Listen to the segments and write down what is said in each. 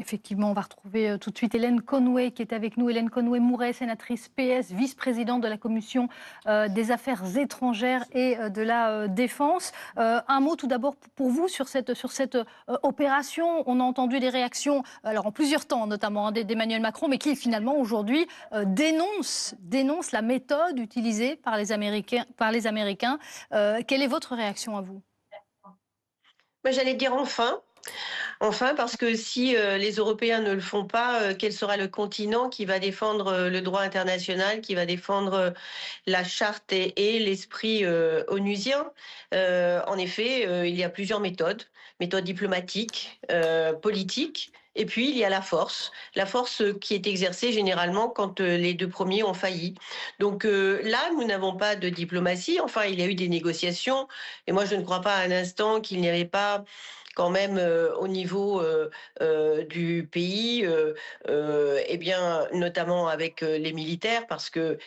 Effectivement, on va retrouver tout de suite Hélène Conway qui est avec nous. Hélène Conway-Mouret, sénatrice PS, vice-présidente de la commission des affaires étrangères et de la défense. Un mot tout d'abord pour vous sur cette opération. On a entendu des réactions, alors en plusieurs temps notamment d'Emmanuel Macron, mais qui finalement aujourd'hui dénonce la méthode utilisée par les Américains. Quelle est votre réaction à vous? Moi, j'allais dire enfin. Enfin, parce que si les Européens ne le font pas, quel sera le continent qui va défendre le droit international, qui va défendre la charte et l'esprit onusien? En effet, il y a plusieurs méthodes, méthodes diplomatiques, politiques. Et puis, il y a la force qui est exercée généralement quand les deux premiers ont failli. Donc là, nous n'avons pas de diplomatie. Enfin, il y a eu des négociations. Et moi, je ne crois pas un instant qu'il n'y avait pas quand même au niveau du pays, eh bien, notamment avec les militaires, parce que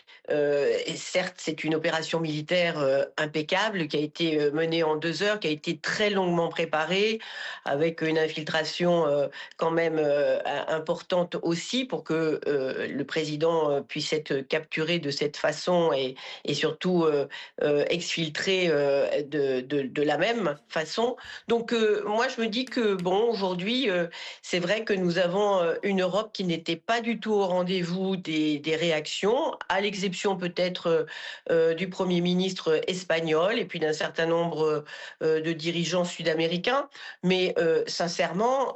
certes, c'est une opération militaire impeccable qui a été menée en 2 heures, qui a été très longuement préparée, avec une infiltration quand même importante aussi pour que le président puisse être capturé de cette façon et surtout exfiltré de la même façon. Donc moi je me dis que bon, aujourd'hui c'est vrai que nous avons une Europe qui n'était pas du tout au rendez-vous des réactions, à l'exception peut-être du Premier ministre espagnol et puis d'un certain nombre de dirigeants sud-américains. Mais sincèrement,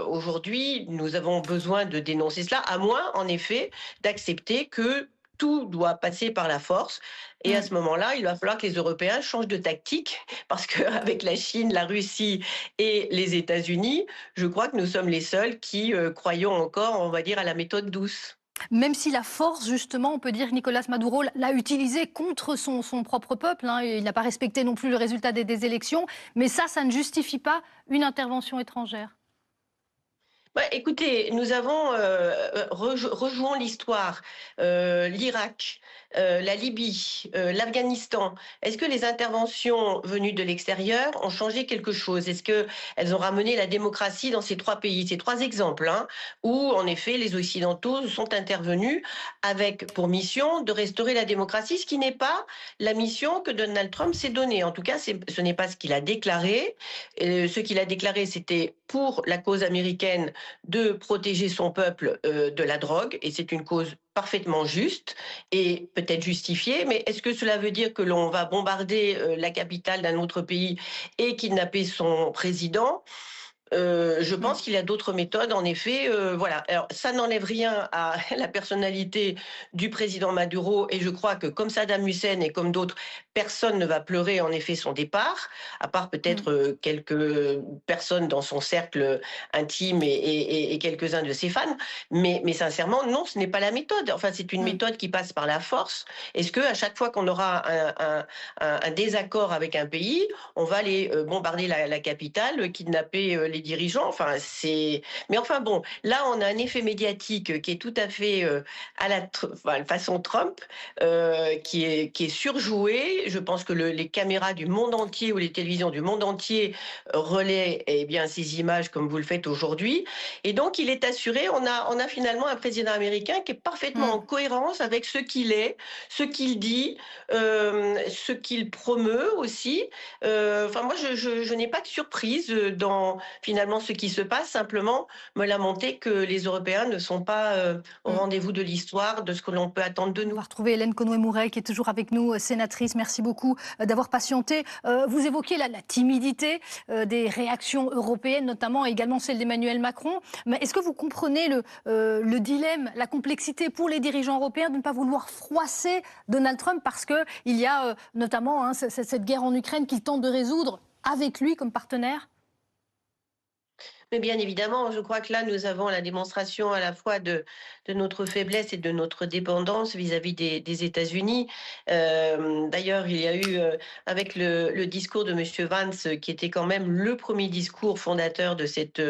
aujourd'hui, nous avons besoin de dénoncer cela, à moins en effet d'accepter que tout doit passer par la force. Et à ce moment-là, il va falloir que les Européens changent de tactique, parce qu'avec la Chine, la Russie et les États-Unis, je crois que nous sommes les seuls qui croyons encore, on va dire, à la méthode douce. Même si la force, justement, on peut dire que Nicolas Maduro l'a utilisée contre son propre peuple, hein, il n'a pas respecté non plus le résultat des élections, mais ça ne justifie pas une intervention étrangère. Bah, écoutez, nous avons, rejouons l'histoire, l'Irak, la Libye, l'Afghanistan. Est-ce que les interventions venues de l'extérieur ont changé quelque chose? Est-ce qu'elles ont ramené la démocratie dans ces 3 pays? Ces 3 exemples, hein, où en effet les Occidentaux sont intervenus avec pour mission de restaurer la démocratie, ce qui n'est pas la mission que Donald Trump s'est donnée. En tout cas, ce n'est pas ce qu'il a déclaré. Ce qu'il a déclaré, c'était pour la cause américaine de protéger son peuple de la drogue, et c'est une cause parfaitement juste et peut-être justifiée, mais est-ce que cela veut dire que l'on va bombarder la capitale d'un autre pays et kidnapper son président? Je pense qu'il y a d'autres méthodes, en effet. Voilà. Alors, ça n'enlève rien à la personnalité du président Maduro, et je crois que comme Saddam Hussein et comme d'autres, personne ne va pleurer en effet son départ, à part peut-être quelques personnes dans son cercle intime et quelques-uns de ses fans. Mais sincèrement, non, ce n'est pas la méthode. Enfin, c'est une méthode qui passe par la force. Est-ce que à chaque fois qu'on aura un désaccord avec un pays, on va aller bombarder la capitale, kidnapper les dirigeants? Enfin, c'est. Mais enfin bon, là, on a un effet médiatique qui est tout à fait à enfin, façon Trump, qui est surjoué. Je pense que les caméras du monde entier ou les télévisions du monde entier relaient bien ces images comme vous le faites aujourd'hui. Et donc, il est assuré. On a finalement un président américain qui est parfaitement en cohérence avec ce qu'il est, ce qu'il dit, ce qu'il promeut aussi. Enfin, moi, je n'ai pas de surprise dans finalement ce qui se passe. Simplement, me lamenter que les Européens ne sont pas au rendez-vous de l'histoire, de ce que l'on peut attendre de On nous. va retrouver Hélène Conway-Mouret qui est toujours avec nous, sénatrice. Merci beaucoup d'avoir patienté. Vous évoquiez la timidité des réactions européennes, notamment et également celle d'Emmanuel Macron. Mais est-ce que vous comprenez le dilemme, la complexité pour les dirigeants européens de ne pas vouloir froisser Donald Trump parce qu'il y a notamment cette guerre en Ukraine qu'ils tentent de résoudre avec lui comme partenaire? Mais bien évidemment, je crois que là, nous avons la démonstration à la fois de notre faiblesse et de notre dépendance vis-à-vis des États-Unis. D'ailleurs, il y a eu, avec le discours de Monsieur Vance, qui était quand même le premier discours fondateur de cette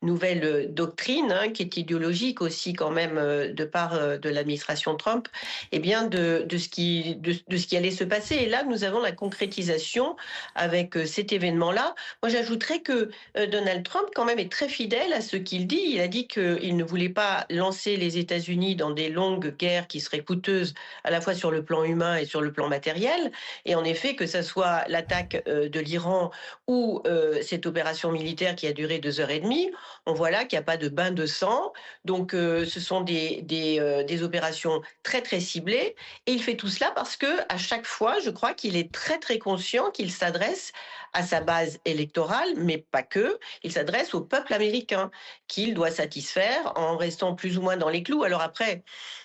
nouvelle doctrine, hein, qui est idéologique aussi quand même de part de l'administration Trump, eh bien de ce qui allait se passer. Et là, nous avons la concrétisation avec cet événement-là. Moi, j'ajouterais que Donald Trump, quand même, est très fidèle à ce qu'il dit. Il a dit qu'il ne voulait pas lancer les États-Unis dans des longues guerres qui seraient coûteuses à la fois sur le plan humain et sur le plan matériel. Et en effet, que ça soit l'attaque de l'Iran ou cette opération militaire qui a duré 2 heures et demie, on voit là qu'il n'y a pas de bain de sang. Donc, ce sont des opérations très, très ciblées. Et il fait tout cela parce que à chaque fois, je crois qu'il est très, très conscient qu'il s'adresse à sa base électorale, mais pas que. Il s'adresse au peuple américain qu'il doit satisfaire en restant plus ou moins dans les clous. Alors après,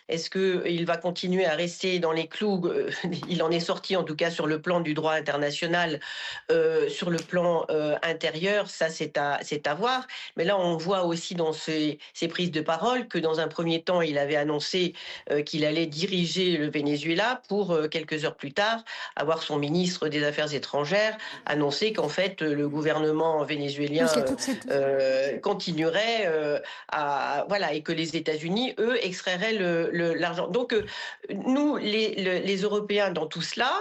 est-ce qu'il va continuer à rester dans les clous? Il en est sorti en tout cas sur le plan du droit international, sur le plan intérieur, ça c'est à voir. Mais là, on voit aussi dans ses prises de parole que dans un premier temps, il avait annoncé qu'il allait diriger le Venezuela pour quelques heures plus tard avoir son ministre des Affaires étrangères annoncer qu'en fait le gouvernement Oui, il y a vénézuélien toutes ces... continuerait voilà, et que les États-Unis, eux, extrairaient l'argent. Donc, nous, les Européens, dans tout cela,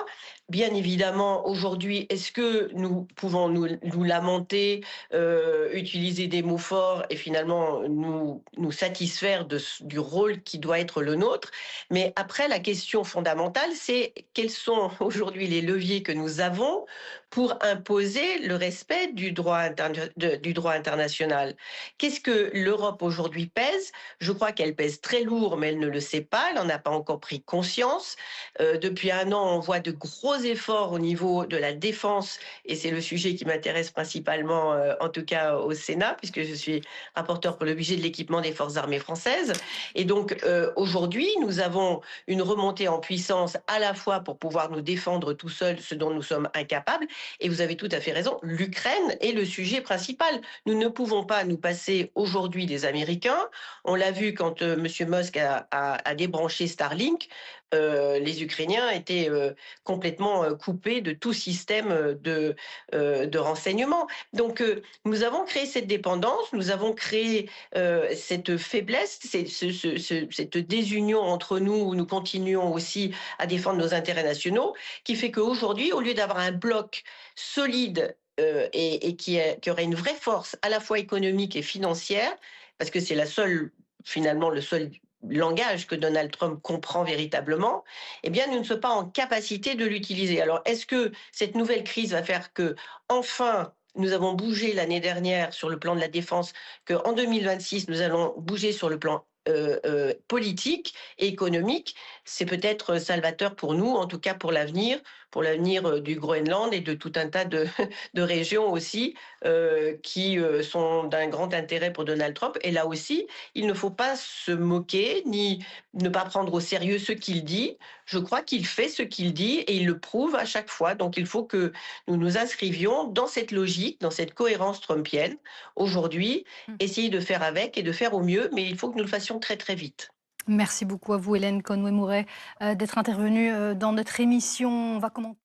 bien évidemment, aujourd'hui, est-ce que nous pouvons nous lamenter, utiliser des mots forts et finalement nous satisfaire du rôle qui doit être le nôtre? Mais après, la question fondamentale, c'est quels sont aujourd'hui les leviers que nous avons pour imposer le respect du droit international? Qu'est-ce que l'Europe aujourd'hui pèse? Je crois qu'elle pèse très lourd, mais elle ne le sait pas, elle n'en a pas encore pris conscience. Depuis un an, on voit de gros efforts au niveau de la défense, et c'est le sujet qui m'intéresse principalement, en tout cas au Sénat, puisque je suis rapporteur pour le budget de l'équipement des forces armées françaises. Et donc aujourd'hui, nous avons une remontée en puissance à la fois pour pouvoir nous défendre tout seuls, ce dont nous sommes incapables, et vous avez tout à fait raison, l'Ukraine est le sujet principal. Nous ne pouvons pas nous passer aujourd'hui des Américains. On l'a vu quand M. Musk a débranché Starlink. Les Ukrainiens étaient complètement coupés de tout système de renseignement. Donc, nous avons créé cette dépendance, nous avons créé cette faiblesse, cette désunion entre nous, où nous continuons aussi à défendre nos intérêts nationaux, qui fait qu'aujourd'hui, au lieu d'avoir un bloc solide et qui aurait une vraie force à la fois économique et financière, parce que c'est finalement le seul langage que Donald Trump comprend véritablement, eh bien, nous ne sommes pas en capacité de l'utiliser. Alors, est-ce que cette nouvelle crise va faire que, enfin, nous avons bougé l'année dernière sur le plan de la défense, qu'en 2026, nous allons bouger sur le plan politique et économique? C'est peut-être salvateur pour nous, en tout cas pour l'avenir du Groenland et de tout un tas de régions aussi qui sont d'un grand intérêt pour Donald Trump. Et là aussi, il ne faut pas se moquer ni ne pas prendre au sérieux ce qu'il dit. Je crois qu'il fait ce qu'il dit et il le prouve à chaque fois. Donc il faut que nous nous inscrivions dans cette logique, dans cette cohérence trumpienne aujourd'hui, essayer de faire avec et de faire au mieux, mais il faut que nous le fassions très très vite. Merci beaucoup à vous, Hélène Conway-Mouret, d'être intervenue dans notre émission. On va commenter.